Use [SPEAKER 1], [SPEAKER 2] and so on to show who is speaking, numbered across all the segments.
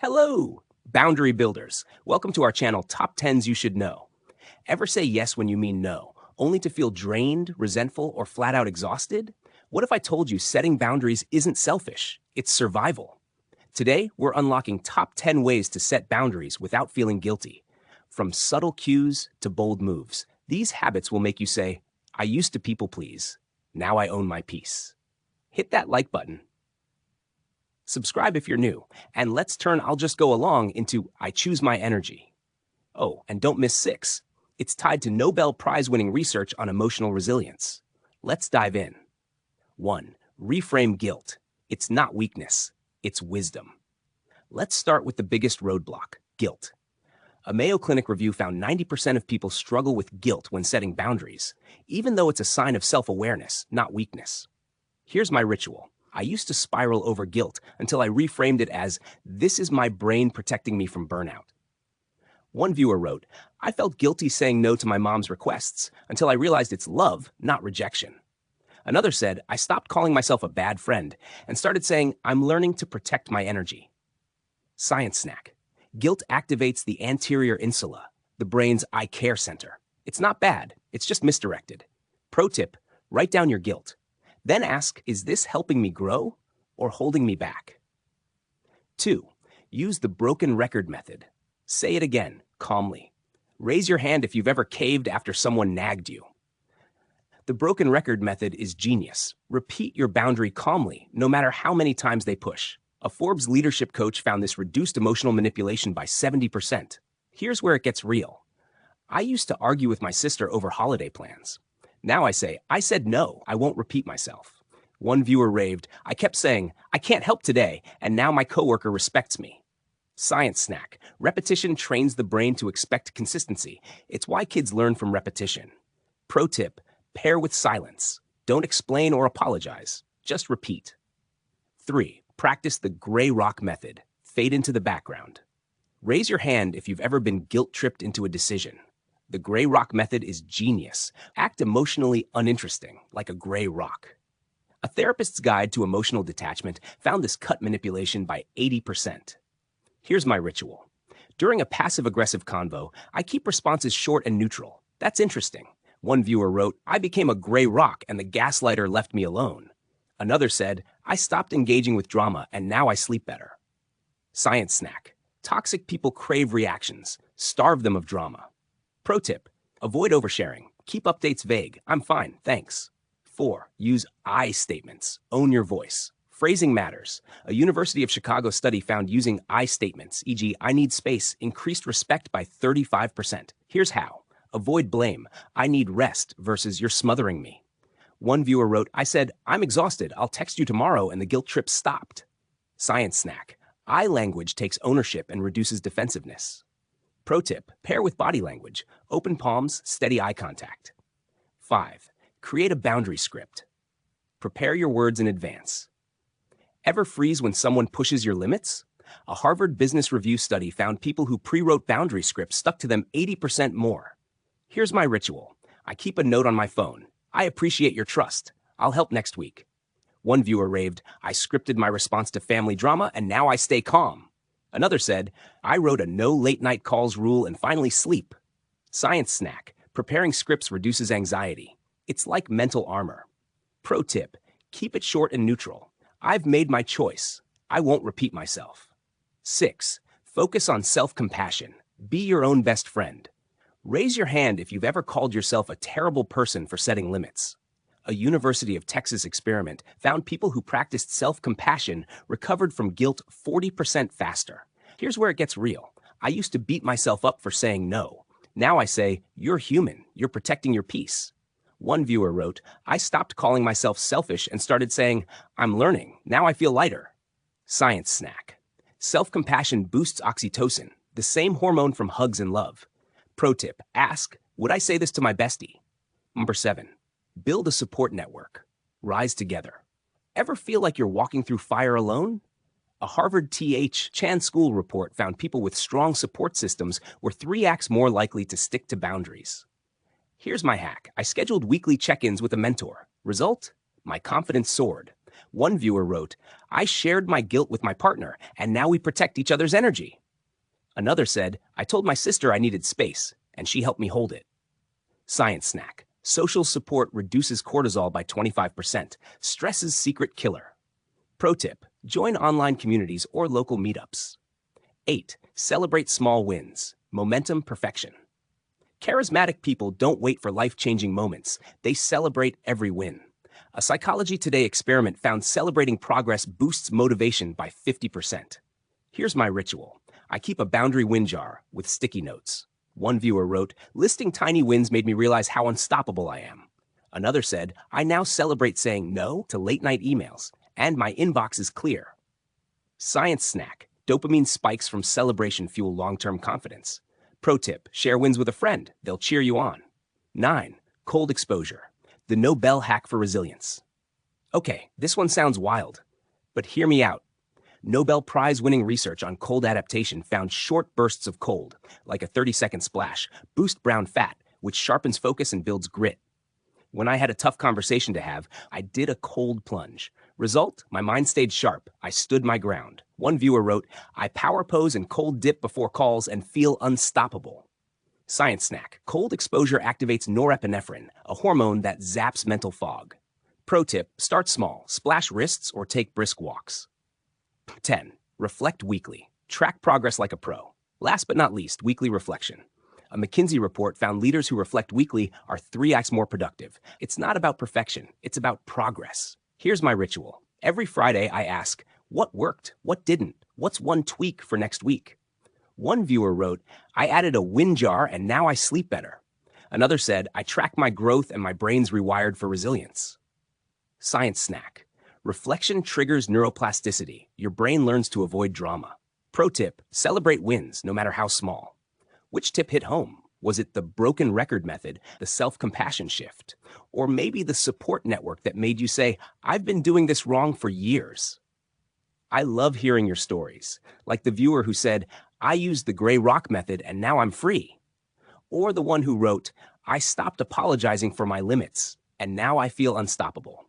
[SPEAKER 1] Hello, boundary builders. Welcome to our channel, Top 10s You Should Know. Ever say yes when you mean no, only to feel drained, resentful, or flat out exhausted? What if I told you setting boundaries isn't selfish, it's survival? Today, we're unlocking top 10 ways to set boundaries without feeling guilty. From subtle cues to bold moves, these habits will make you say, I used to people please. Now I own my peace. Hit that like button. Subscribe if you're new, and let's turn I'll just go along into I choose my energy. Oh, and don't miss 6. It's tied to Nobel Prize-winning research on emotional resilience. Let's dive in. 1. Reframe guilt. It's not weakness, it's wisdom. Let's start with the biggest roadblock, guilt. A Mayo Clinic review found 90% of people struggle with guilt when setting boundaries, even though it's a sign of self-awareness, not weakness. Here's my ritual. I used to spiral over guilt until I reframed it as, this is my brain protecting me from burnout. One viewer wrote, I felt guilty saying no to my mom's requests until I realized it's love, not rejection. Another said, I stopped calling myself a bad friend and started saying, I'm learning to protect my energy. Science snack. Guilt activates the anterior insula, the brain's I care center. It's not bad, it's just misdirected. Pro tip, write down your guilt. Then ask, is this helping me grow or holding me back? 2. Use the broken record method. Say it again, calmly. Raise your hand if you've ever caved after someone nagged you. The broken record method is genius. Repeat your boundary calmly, no matter how many times they push. A Forbes leadership coach found this reduced emotional manipulation by 70%. Here's where it gets real. I used to argue with my sister over holiday plans. Now I say, I said no, I won't repeat myself. One viewer raved, I kept saying, I can't help today, and now my coworker respects me. Science snack. Repetition trains the brain to expect consistency. It's why kids learn from repetition. Pro tip, pair with silence. Don't explain or apologize. Just repeat. 3. Practice the gray rock method. Fade into the background. Raise your hand if you've ever been guilt-tripped into a decision. The gray rock method is genius. Act emotionally uninteresting, like a gray rock. A therapist's guide to emotional detachment found this cut manipulation by 80%. Here's my ritual. During a passive-aggressive convo, I keep responses short and neutral. That's interesting. One viewer wrote, I became a gray rock and the gaslighter left me alone. Another said, I stopped engaging with drama and now I sleep better. Science snack. Toxic people crave reactions. Starve them of drama. Pro tip, avoid oversharing. Keep updates vague. I'm fine, thanks. 4. Use I statements. Own your voice. Phrasing matters. A University of Chicago study found using I statements, e.g., I need space, increased respect by 35%. Here's how. Avoid blame. I need rest versus you're smothering me. One viewer wrote, I said, I'm exhausted. I'll text you tomorrow, and the guilt trip stopped. Science snack. I language takes ownership and reduces defensiveness. Pro tip, pair with body language. Open palms, steady eye contact. 5. Create a boundary script. Prepare your words in advance. Ever freeze when someone pushes your limits? A Harvard Business Review study found people who pre-wrote boundary scripts stuck to them 80% more. Here's my ritual. I keep a note on my phone. I appreciate your trust. I'll help next week. One viewer raved, I scripted my response to family drama and now I stay calm. Another said, I wrote a no late night calls rule and finally sleep. Science snack. Preparing scripts reduces anxiety. It's like mental armor. Pro tip. Keep it short and neutral. I've made my choice. I won't repeat myself. 6. Focus on self-compassion. Be your own best friend. Raise your hand if you've ever called yourself a terrible person for setting limits. A University of Texas experiment found people who practiced self-compassion recovered from guilt 40% faster. Here's where it gets real. I used to beat myself up for saying no. Now I say, you're human. You're protecting your peace. One viewer wrote, I stopped calling myself selfish and started saying, I'm learning. Now I feel lighter. Science snack. Self-compassion boosts oxytocin, the same hormone from hugs and love. Pro tip, ask, would I say this to my bestie? Number 7. Build a support network. Rise together. Ever feel like you're walking through fire alone? A Harvard T.H. Chan School report found people with strong support systems were 3x more likely to stick to boundaries. Here's my hack. I scheduled weekly check-ins with a mentor. Result? My confidence soared. One viewer wrote, I shared my guilt with my partner, and now we protect each other's energy. Another said, I told my sister I needed space, and she helped me hold it. Science snack. Social support reduces cortisol by 25%. Stress's secret killer. Pro tip, join online communities or local meetups. 8. Celebrate small wins. Momentum perfection. Charismatic people don't wait for life-changing moments. They celebrate every win. A Psychology Today experiment found celebrating progress boosts motivation by 50%. Here's my ritual. I keep a boundary win jar with sticky notes. One viewer wrote, listing tiny wins made me realize how unstoppable I am. Another said, I now celebrate saying no to late-night emails, and my inbox is clear. Science snack. Dopamine spikes from celebration fuel long-term confidence. Pro tip, share wins with a friend. They'll cheer you on. 9. Cold exposure. The Nobel hack for resilience. Okay, this one sounds wild, but hear me out. Nobel Prize-winning research on cold adaptation found short bursts of cold, like a 30-second splash, boost brown fat, which sharpens focus and builds grit. When I had a tough conversation to have, I did a cold plunge. Result, my mind stayed sharp. I stood my ground. One viewer wrote, I power pose and cold dip before calls and feel unstoppable. Science snack. Cold exposure activates norepinephrine, a hormone that zaps mental fog. Pro tip, start small, splash wrists or take brisk walks. 10. Reflect weekly. Track progress like a pro. Last but not least, weekly reflection. A McKinsey report found leaders who reflect weekly are 3x more productive. It's not about perfection, it's about progress. Here's my ritual. Every Friday, I ask, what worked? What didn't? What's one tweak for next week? One viewer wrote, I added a win jar and now I sleep better. Another said, I track my growth and my brain's rewired for resilience. Science snack. Reflection triggers neuroplasticity. Your brain learns to avoid drama. Pro tip, celebrate wins, no matter how small. Which tip hit home? Was it the broken record method, the self-compassion shift, or maybe the support network that made you say, I've been doing this wrong for years? I love hearing your stories, like the viewer who said, I used the gray rock method and now I'm free. Or the one who wrote, I stopped apologizing for my limits and now I feel unstoppable.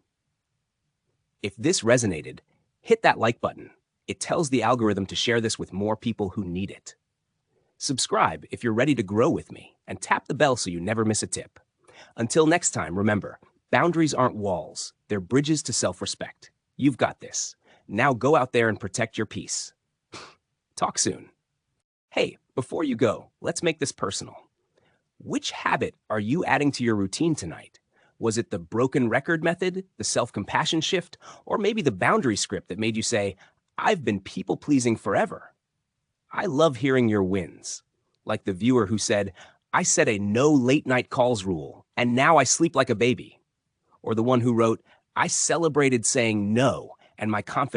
[SPEAKER 1] If this resonated, hit that like button. It tells the algorithm to share this with more people who need it. Subscribe if you're ready to grow with me, and tap the bell so you never miss a tip. Until next time, remember, boundaries aren't walls, they're bridges to self-respect. You've got this. Now go out there and protect your peace. Talk soon. Hey, before you go, let's make this personal. Which habit are you adding to your routine tonight? Was it the broken record method, the self-compassion shift, or maybe the boundary script that made you say, I've been people-pleasing forever? I love hearing your wins. Like the viewer who said, I set a no late-night calls rule, and now I sleep like a baby. Or the one who wrote, I celebrated saying no, and my confidence